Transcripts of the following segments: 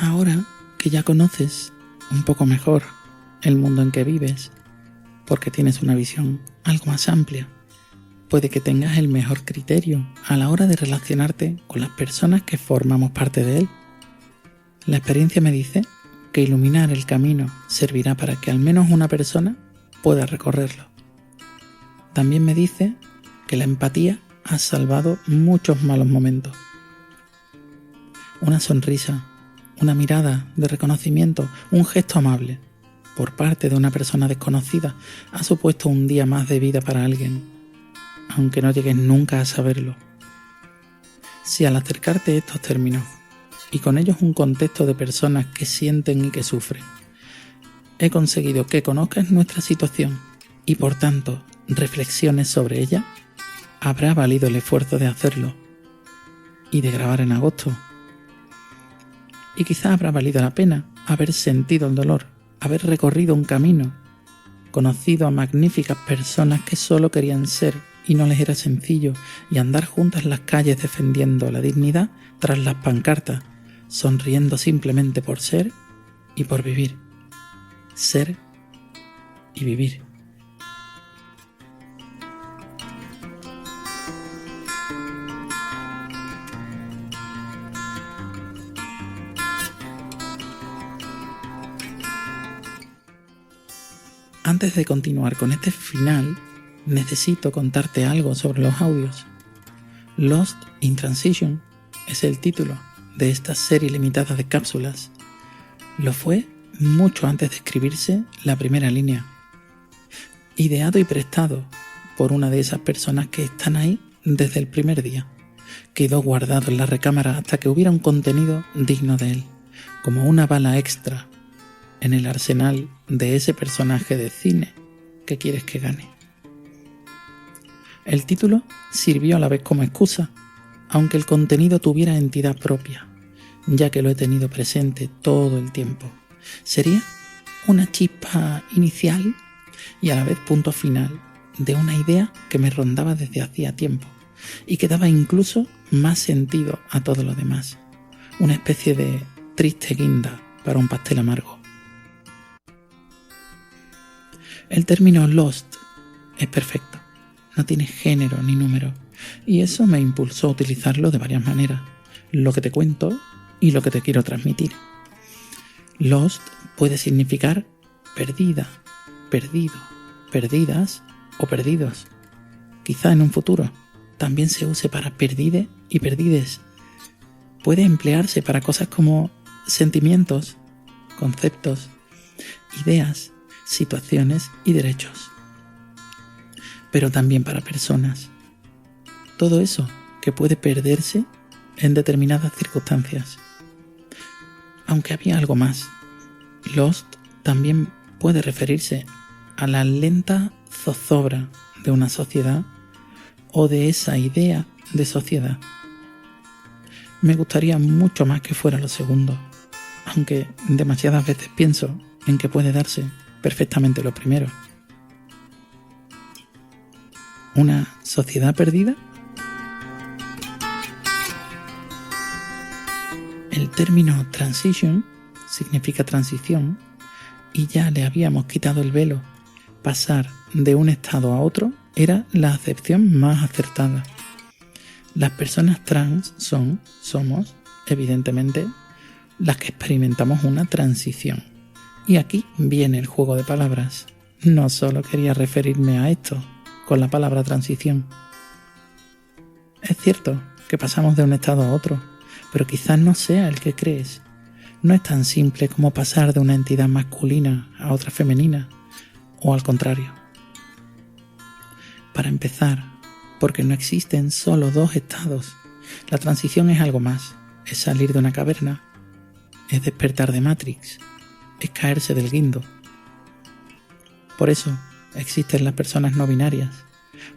Ahora que ya conoces un poco mejor el mundo en que vives, porque tienes una visión algo más amplia, puede que tengas el mejor criterio a la hora de relacionarte con las personas que formamos parte de él. La experiencia me dice que iluminar el camino servirá para que al menos una persona pueda recorrerlo. También me dice que la empatía ha salvado muchos malos momentos. Una sonrisa, una mirada de reconocimiento, un gesto amable por parte de una persona desconocida ha supuesto un día más de vida para alguien, aunque no llegues nunca a saberlo. Si al acercarte estos términos y con ellos un contexto de personas que sienten y que sufren, he conseguido que conozcas nuestra situación y por tanto reflexiones sobre ella, habrá valido el esfuerzo de hacerlo y de grabar en agosto. Y quizá habrá valido la pena haber sentido el dolor, haber recorrido un camino, conocido a magníficas personas que solo querían ser y no les era sencillo, y andar juntas en las calles defendiendo la dignidad tras las pancartas, sonriendo simplemente por ser y por vivir. Ser y vivir. Antes de continuar con este final, necesito contarte algo sobre los audios. Lost in Transition es el título de esta serie limitada de cápsulas. Lo fue mucho antes de escribirse la primera línea. Ideado y prestado por una de esas personas que están ahí desde el primer día. Quedó guardado en la recámara hasta que hubiera un contenido digno de él, como una bala extra en el arsenal de ese personaje de cine que quieres que gane. El título sirvió a la vez como excusa, aunque el contenido tuviera entidad propia, ya que lo he tenido presente todo el tiempo. Sería una chispa inicial y a la vez punto final de una idea que me rondaba desde hacía tiempo y que daba incluso más sentido a todo lo demás. Una especie de triste guinda para un pastel amargo. El término Lost es perfecto, no tiene género ni número, y eso me impulsó a utilizarlo de varias maneras, lo que te cuento y lo que te quiero transmitir. Lost puede significar perdida, perdido, perdidas o perdidos. Quizá en un futuro también se use para perdide y perdides. Puede emplearse para cosas como sentimientos, conceptos, ideas, situaciones y derechos. Pero también para personas. Todo eso que puede perderse en determinadas circunstancias. Aunque había algo más. Lost también puede referirse a la lenta zozobra de una sociedad o de esa idea de sociedad. Me gustaría mucho más que fuera lo segundo, aunque demasiadas veces pienso en que puede darse perfectamente lo primero. ¿Una sociedad perdida? El término transition significa transición y ya le habíamos quitado el velo. Pasar de un estado a otro era la acepción más acertada. Las personas trans somos, evidentemente, las que experimentamos una transición. Y aquí viene el juego de palabras. No solo quería referirme a esto con la palabra transición. Es cierto que pasamos de un estado a otro, pero quizás no sea el que crees. No es tan simple como pasar de una entidad masculina a otra femenina, o al contrario. Para empezar, porque no existen solo dos estados. La transición es algo más. Es salir de una caverna. Es despertar de Matrix. Es caerse del guindo. Por eso existen las personas no binarias.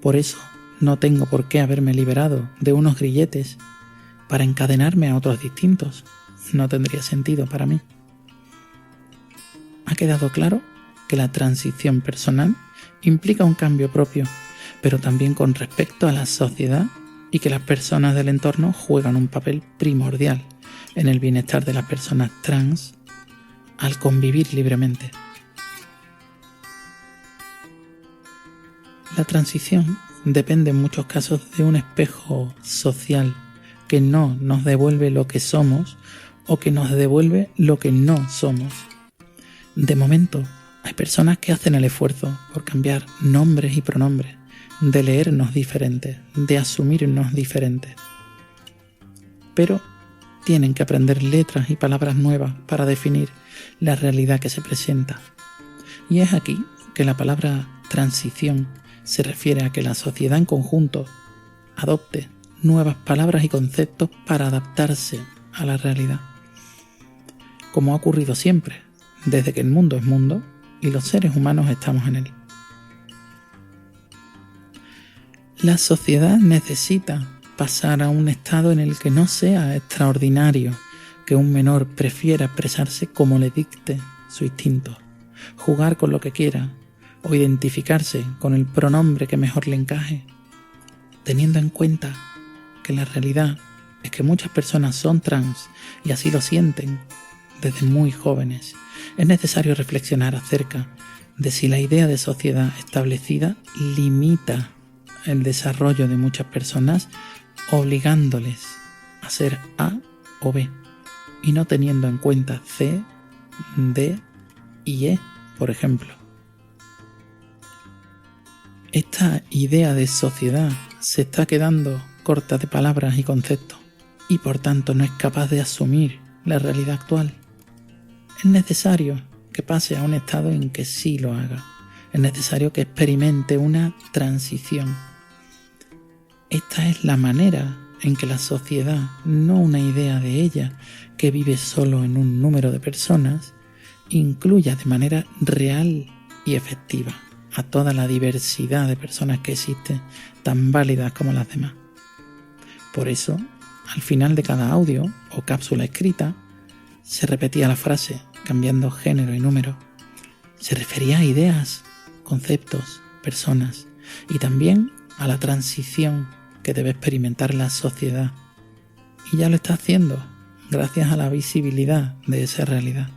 Por eso no tengo por qué haberme liberado de unos grilletes para encadenarme a otros distintos. No tendría sentido para mí. Ha quedado claro que la transición personal implica un cambio propio, pero también con respecto a la sociedad, y que las personas del entorno juegan un papel primordial, en el bienestar de las personas trans al convivir libremente. La transición depende en muchos casos de un espejo social que no nos devuelve lo que somos o que nos devuelve lo que no somos. De momento, hay personas que hacen el esfuerzo por cambiar nombres y pronombres, de leernos diferentes, de asumirnos diferentes. Pero tienen que aprender letras y palabras nuevas para definir la realidad que se presenta. Y es aquí que la palabra transición se refiere a que la sociedad en conjunto adopte nuevas palabras y conceptos para adaptarse a la realidad. Como ha ocurrido siempre, desde que el mundo es mundo y los seres humanos estamos en él. La sociedad necesita pasar a un estado en el que no sea extraordinario que un menor prefiera expresarse como le dicte su instinto, jugar con lo que quiera o identificarse con el pronombre que mejor le encaje, teniendo en cuenta que la realidad es que muchas personas son trans y así lo sienten desde muy jóvenes. Es necesario reflexionar acerca de si la idea de sociedad establecida limita el desarrollo de muchas personas, obligándoles a ser A o B y no teniendo en cuenta C, D y E, por ejemplo. Esta idea de sociedad se está quedando corta de palabras y conceptos y por tanto no es capaz de asumir la realidad actual. Es necesario que pase a un estado en que sí lo haga. Es necesario que experimente una transición. Esta es la manera en que la sociedad, no una idea de ella que vive solo en un número de personas, incluya de manera real y efectiva a toda la diversidad de personas que existen, tan válidas como las demás. Por eso, al final de cada audio o cápsula escrita, se repetía la frase, cambiando género y número. Se refería a ideas, conceptos, personas y también a la transición que debe experimentar la sociedad. Y ya lo está haciendo, gracias a la visibilidad de esa realidad.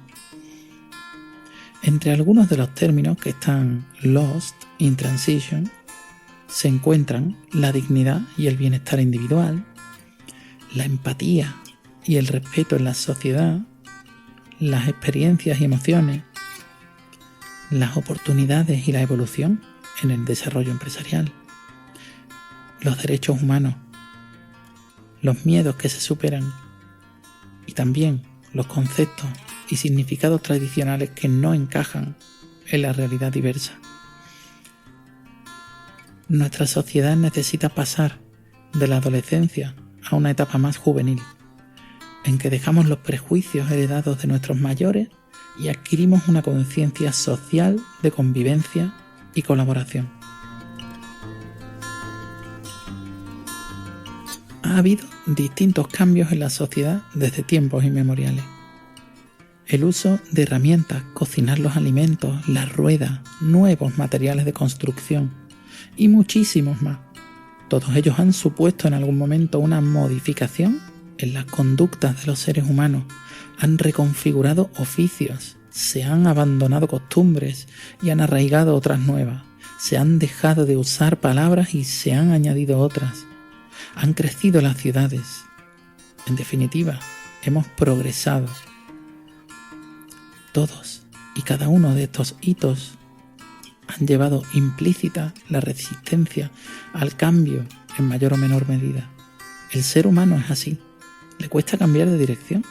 Entre algunos de los términos que están lost in transition se encuentran la dignidad y el bienestar individual, la empatía y el respeto en la sociedad, las experiencias y emociones, las oportunidades y la evolución en el desarrollo empresarial, los derechos humanos, los miedos que se superan y también los conceptos y significados tradicionales que no encajan en la realidad diversa. Nuestra sociedad necesita pasar de la adolescencia a una etapa más juvenil, en que dejamos los prejuicios heredados de nuestros mayores y adquirimos una conciencia social de convivencia y colaboración. Ha habido distintos cambios en la sociedad desde tiempos inmemoriales. El uso de herramientas, cocinar los alimentos, la rueda, nuevos materiales de construcción y muchísimos más. Todos ellos han supuesto en algún momento una modificación en las conductas de los seres humanos, han reconfigurado oficios, se han abandonado costumbres y han arraigado otras nuevas, se han dejado de usar palabras y se han añadido otras, han crecido las ciudades. En definitiva, hemos progresado. Todos y cada uno de estos hitos han llevado implícita la resistencia al cambio en mayor o menor medida. El ser humano es así, le cuesta cambiar de dirección.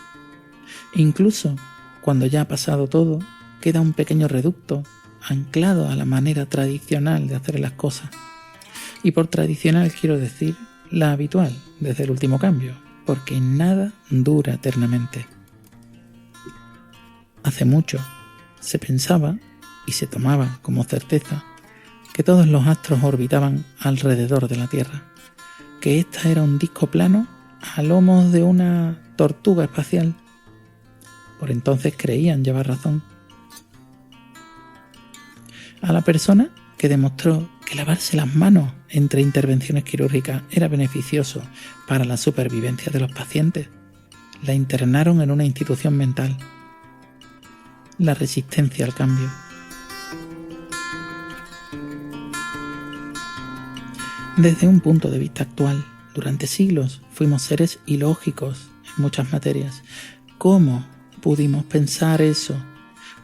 Incluso cuando ya ha pasado todo, queda un pequeño reducto anclado a la manera tradicional de hacer las cosas. Y por tradicional quiero decir la habitual desde el último cambio, porque nada dura eternamente. Hace mucho se pensaba y se tomaba como certeza que todos los astros orbitaban alrededor de la Tierra, que ésta era un disco plano a lomos de una tortuga espacial. Por entonces creían llevar razón. A la persona que demostró que lavarse las manos entre intervenciones quirúrgicas era beneficioso para la supervivencia de los pacientes, La internaron en una institución mental. La resistencia al cambio. Desde un punto de vista actual, durante siglos fuimos seres ilógicos en muchas materias. ¿Cómo pudimos pensar eso?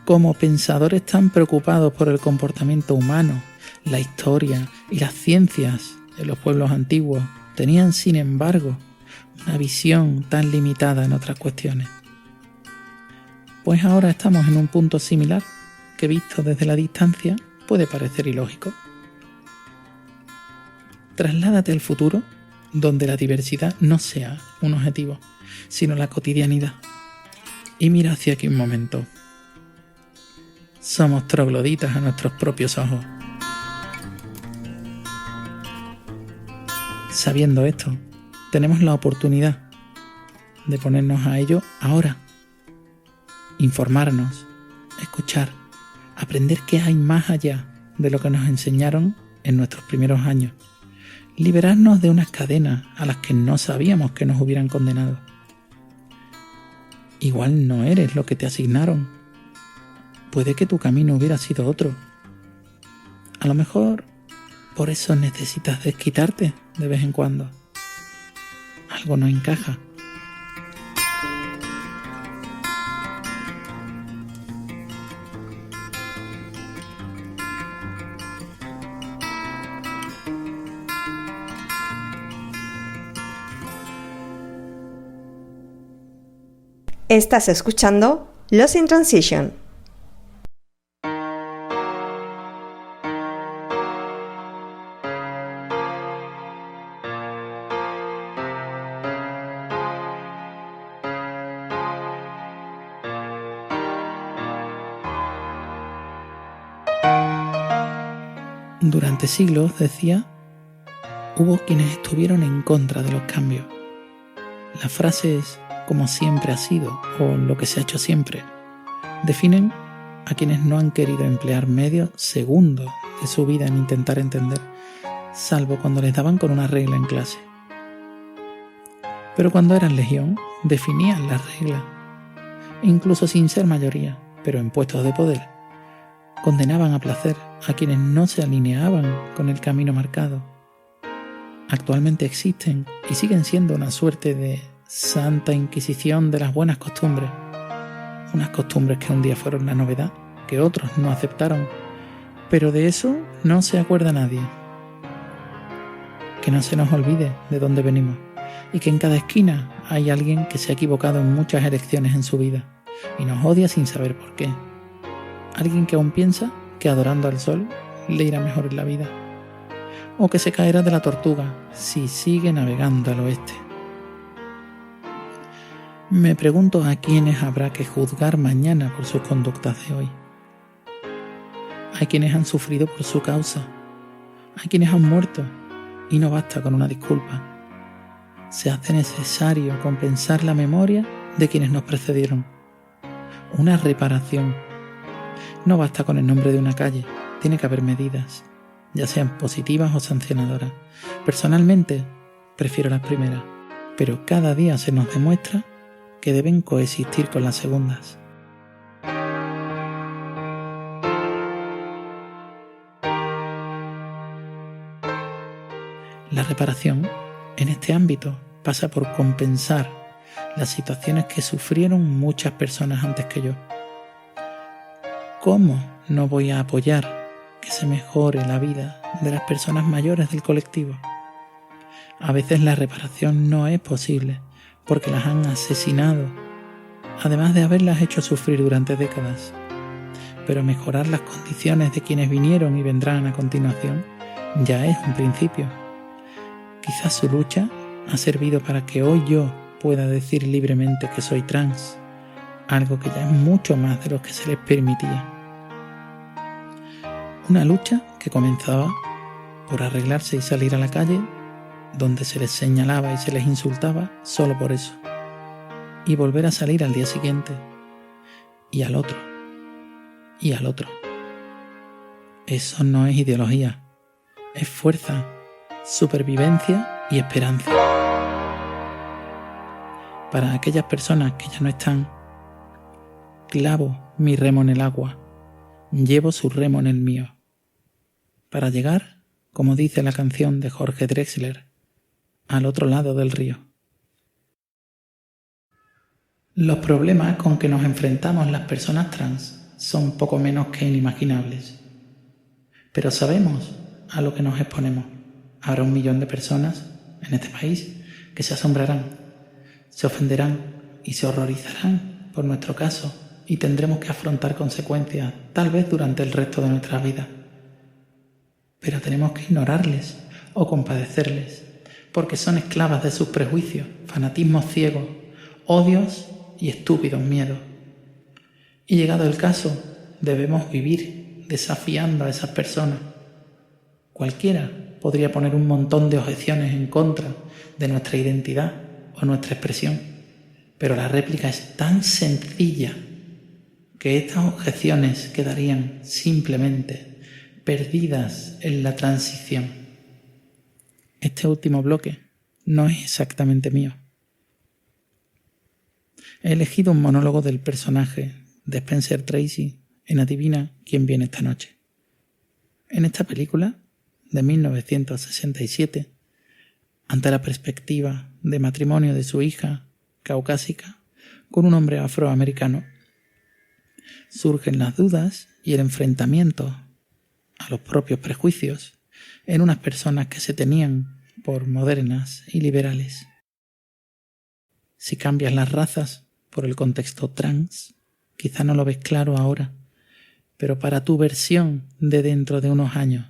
Como pensadores tan preocupados por el comportamiento humano, la historia y las ciencias de los pueblos antiguos tenían, sin embargo, una visión tan limitada en otras cuestiones. Pues ahora estamos en un punto similar, que visto desde la distancia puede parecer ilógico. Trasládate al futuro, donde la diversidad no sea un objetivo, sino la cotidianidad. Y mira hacia aquí un momento. Somos trogloditas a nuestros propios ojos. Sabiendo esto, tenemos la oportunidad de ponernos a ello ahora. Informarnos, escuchar, aprender qué hay más allá de lo que nos enseñaron en nuestros primeros años. Liberarnos de unas cadenas a las que no sabíamos que nos hubieran condenado. Igual no eres lo que te asignaron. Puede que tu camino hubiera sido otro. A lo mejor por eso necesitas desquitarte de vez en cuando. Algo no encaja. Estás escuchando Lost in Transition. Durante siglos, decía, hubo quienes estuvieron en contra de los cambios. Las frases como siempre ha sido o lo que se ha hecho siempre definen a quienes no han querido emplear medio segundo de su vida en intentar entender, salvo cuando les daban con una regla en clase. Pero cuando eran legión, definían las reglas, incluso sin ser mayoría, pero en puestos de poder. Condenaban a placer a quienes no se alineaban con el camino marcado. Actualmente existen y siguen siendo una suerte de Santa Inquisición de las buenas costumbres. Unas costumbres que un día fueron la novedad, que otros no aceptaron, pero de eso no se acuerda nadie. Que no se nos olvide de dónde venimos y que en cada esquina hay alguien que se ha equivocado en muchas elecciones en su vida y nos odia sin saber por qué. Alguien que aún piensa que adorando al sol le irá mejor en la vida, o que se caerá de la tortuga si sigue navegando al oeste. Me pregunto a quiénes habrá que juzgar mañana por sus conductas de hoy. Hay quienes han sufrido por su causa, hay quienes han muerto y no basta con una disculpa. Se hace necesario compensar la memoria de quienes nos precedieron. Una reparación. No basta con el nombre de una calle, tiene que haber medidas, ya sean positivas o sancionadoras. Personalmente, prefiero las primeras, pero cada día se nos demuestra que deben coexistir con las segundas. La reparación, en este ámbito, pasa por compensar las situaciones que sufrieron muchas personas antes que yo. ¿Cómo no voy a apoyar que se mejore la vida de las personas mayores del colectivo? A veces la reparación no es posible porque las han asesinado, además de haberlas hecho sufrir durante décadas. Pero mejorar las condiciones de quienes vinieron y vendrán a continuación ya es un principio. Quizás su lucha ha servido para que hoy yo pueda decir libremente que soy trans, algo que ya es mucho más de lo que se les permitía. Una lucha que comenzaba por arreglarse y salir a la calle, donde se les señalaba y se les insultaba solo por eso, y volver a salir al día siguiente, y al otro, y al otro. Eso no es ideología, es fuerza, supervivencia y esperanza. Para aquellas personas que ya no están, clavo mi remo en el agua, llevo su remo en el mío, para llegar, como dice la canción de Jorge Drexler, al otro lado del río. Los problemas con que nos enfrentamos las personas trans son poco menos que inimaginables. Pero sabemos a lo que nos exponemos. Habrá 1 millón de personas en este país que se asombrarán, se ofenderán y se horrorizarán por nuestro caso y tendremos que afrontar consecuencias, tal vez durante el resto de nuestra vida. Pero tenemos que ignorarles o compadecerles, porque son esclavas de sus prejuicios, fanatismos ciegos, odios y estúpidos miedos. Y llegado el caso, debemos vivir desafiando a esas personas. Cualquiera podría poner un montón de objeciones en contra de nuestra identidad o nuestra expresión, pero la réplica es tan sencilla que estas objeciones quedarían simplemente perdidas en la transición. Este último bloque no es exactamente mío. He elegido un monólogo del personaje de Spencer Tracy en Adivina quién viene esta noche. En esta película, de 1967, ante la perspectiva de matrimonio de su hija, caucásica, con un hombre afroamericano, surgen las dudas y el enfrentamiento a los propios prejuicios en unas personas que se tenían por modernas y liberales. Si cambias las razas por el contexto trans, quizá no lo ves claro ahora, pero para tu versión de dentro de unos años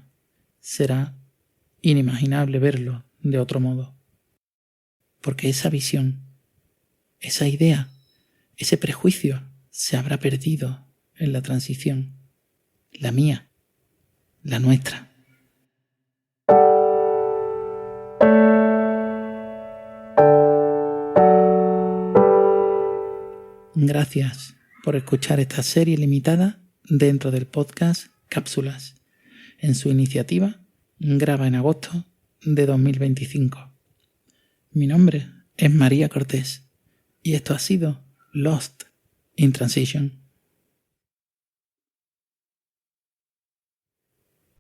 será inimaginable verlo de otro modo. Porque esa visión, esa idea, ese prejuicio se habrá perdido en la transición. La mía, la nuestra. Gracias por escuchar esta serie limitada dentro del podcast Cápsulas, en su iniciativa Graba en agosto de 2025. Mi nombre es María Cortés y esto ha sido Lost in Transition.